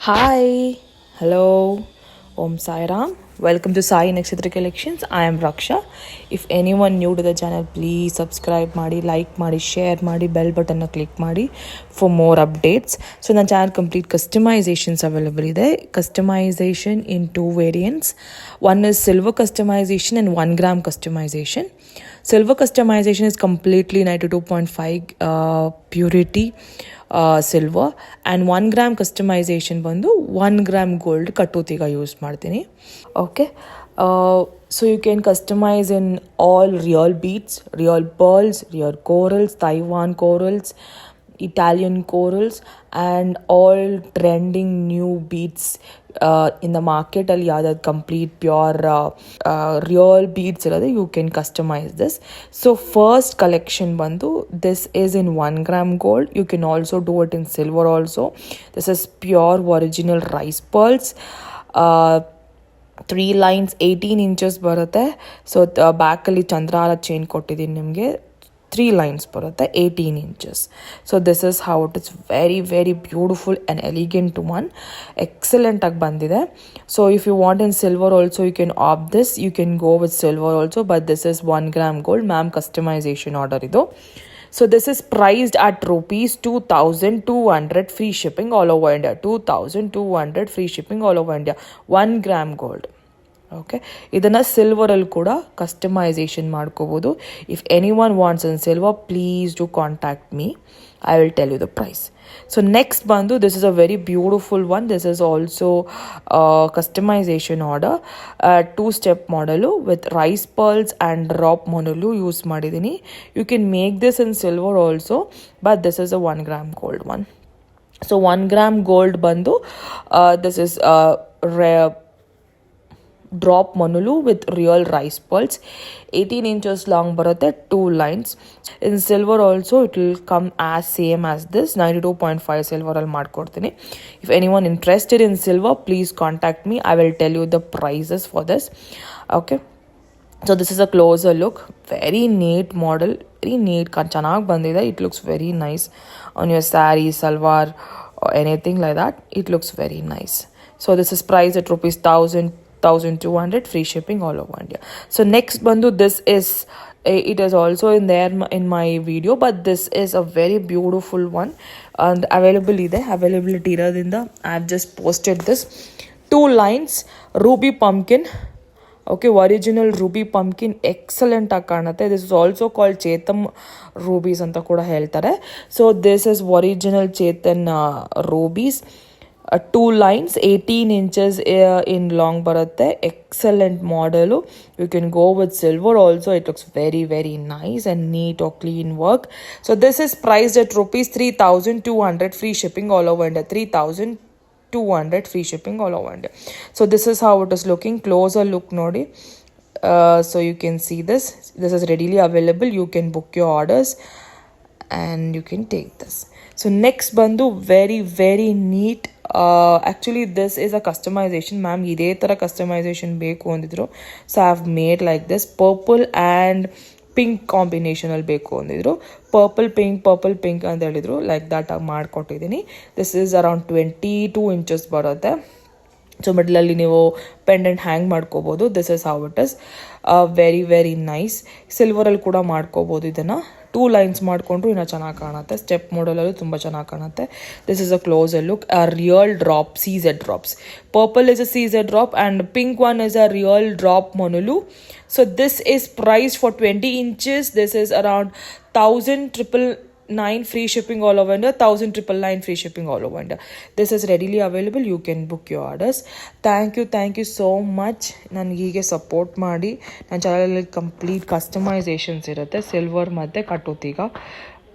Hi, hello, Om Sai Ram. Welcome to Sai Nakshatra Collections. I am Raksha. If anyone new to the channel, please subscribe ಮಾಡಿ, like ಮಾಡಿ, share ಮಾಡಿ, bell button click ಮಾಡಿ for more updates. So ನನ್ನ channel complete customizations available ಇದೆ. Customization in two variants. One is silver customization and 1 gram customization. Silver customization is completely 92.5 purity silver and 1 gram customization ಬಂದು 1 gram gold ಕಟ್ಟೋತಿಗ use ಮಾಡ್ತೀನಿ. Okay, so you can customize in all real beads, real pearls, real corals, Taiwan corals, Italian corals and all trending new beads in the market ಅಲ್ಲಿ ಯಾವ್ದಾದ್ರು complete pure real beads ಇರೋದು you can customize this. So first collection ಬಂದು this is in 1 gram gold. You can also do it in silver also. This is pure original rice pearls. 3 lines 18 inches ಬರುತ್ತೆ. So ಬ್ಯಾಕಲ್ಲಿ Chandrahara chain ಕೊಟ್ಟಿದ್ದೀನಿ ನಿಮಗೆ. 3 lines ಬರುತ್ತೆ 18 inches. So this is how it is. Very very beautiful and elegant one. Excellent ಆಗಿ ಬಂದಿದೆ. So if you want in silver also you can opt this. You can go with silver also, but this is 1 gram gold. Ma'am customization order ಇದು. So this is priced at rupees 2,200 free shipping all over India. 2,200 free shipping all over India. 1 gram gold. Okay, ಇದನ್ನು ಸಿಲ್ವರಲ್ಲಿ ಕೂಡ customization ಮಾಡ್ಕೋಬೋದು. If any one wants in silver please do contact me, I will tell you the price. So next ಬಂದು this is a very beautiful one. This is also customization order. 2 step ಮಾಡಲು with rice pearls and drop ಮೊನಲು use ಮಾಡಿದ್ದೀನಿ. You can make this in silver also, but this is a 1 gram gold one. So 1 gram gold ಬಂದು this is drop ಮೊನಲು with real rice pearls. 18 inches long ಬರುತ್ತೆ, 2 lines. In silver also it will come as same as this. 92.5 ಸಿಲ್ವರಲ್ಲಿ ಮಾಡ್ಕೊಡ್ತೀನಿ. If any one interested in silver please contact me, I will tell you the prices for this. Okay, so this is a closer look. Very neat model, very neat, ಚೆನ್ನಾಗಿ ಬಂದಿದೆ. It looks very nice on your sari, salwar, anything like that. It looks very nice. So this is price at rupees 1,200 free shipping all over India. So next bandu, this is it is also in there in my video, but this is a very beautiful one and availability iradinda I have just posted this. 2 lines ruby pumpkin. Okay, original ruby pumpkin, excellent ಆಗಿ ಕಾಣುತ್ತೆ. This is also called chetam rubies ಅಂತ ಕೂಡ ಹೇಳ್ತಾರೆ. So this is original chetan rubies. 2 lines 18 inches in long ಬರುತ್ತೆ. Excellent model. You can go with silver also. It looks very very nice and neat or clean work. So this is priced at rupees 3,200 free shipping all over India. 3,200 free shipping all over India. So this is how it is looking. Closer look nodi. So you can see this. This is readily available. You can book your orders and you can take this. So next bandu very very neat. Actually this is a customization. Ma'am ಇದೇ ಥರ customization ಬೇಕು ಅಂದಿದ್ರು. So I have made like this. Purple and pink combination ಅಲ್ಲಿ ಬೇಕು ಅಂದಿದ್ರು. Purple pink ಅಂತ ಹೇಳಿದ್ರು. Like that ಆಗಿ ಮಾಡಿಕೊಟ್ಟಿದ್ದೀನಿ. This is around 22 inches ಬರುತ್ತೆ. ಸೊ ಮಿಡ್ಲಲ್ಲಿ ನೀವು ಪೆಂಡೆಂಟ್ ಹ್ಯಾಂಗ್ ಮಾಡ್ಕೋಬೋದು. This is how it is. Very very nice. ಸಿಲ್ವರಲ್ಲಿ ಕೂಡ ಮಾಡ್ಕೋಬೋದು ಇದನ್ನು. 2 lines ಮಾಡಿಕೊಂಡ್ರು ಇನ್ನೂ ಚೆನ್ನಾಗಿ ಕಾಣುತ್ತೆ. ಸ್ಟೆಪ್ ಮಾಡಲಲ್ಲೂ ತುಂಬ ಚೆನ್ನಾಗಿ ಕಾಣುತ್ತೆ. This is a closer look. A real drop, CZ drops. Purple is a CZ drop and pink one is a real drop monolu. So this is priced for 20 inches. This is around 1,999 free shipping all over India. 1,999 free shipping all over India. This is readily available. You can book your orders. Thank you so much. ನನಗೆ ಹೀಗೆ support ಮಾಡಿ. ನನ್ನ ಚಾನಲಲ್ಲಿ complete customisations ಇರುತ್ತೆ silver ಮತ್ತು ಕಟ್ಟೋತಿಗ.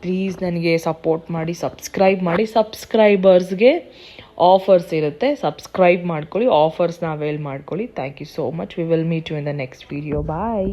Please ನನಗೆ support ಮಾಡಿ, ಸಬ್ಸ್ಕ್ರೈಬ್ ಮಾಡಿ. ಸಬ್ಸ್ಕ್ರೈಬರ್ಸ್ಗೆ ಆಫರ್ಸ್ ಇರುತ್ತೆ. ಸಬ್ಸ್ಕ್ರೈಬ್ ಮಾಡ್ಕೊಳ್ಳಿ, ಆಫರ್ಸ್ನ ಅವೈಲ್ ಮಾಡ್ಕೊಳ್ಳಿ. Thank you so much. We will meet you in the next video. Bye.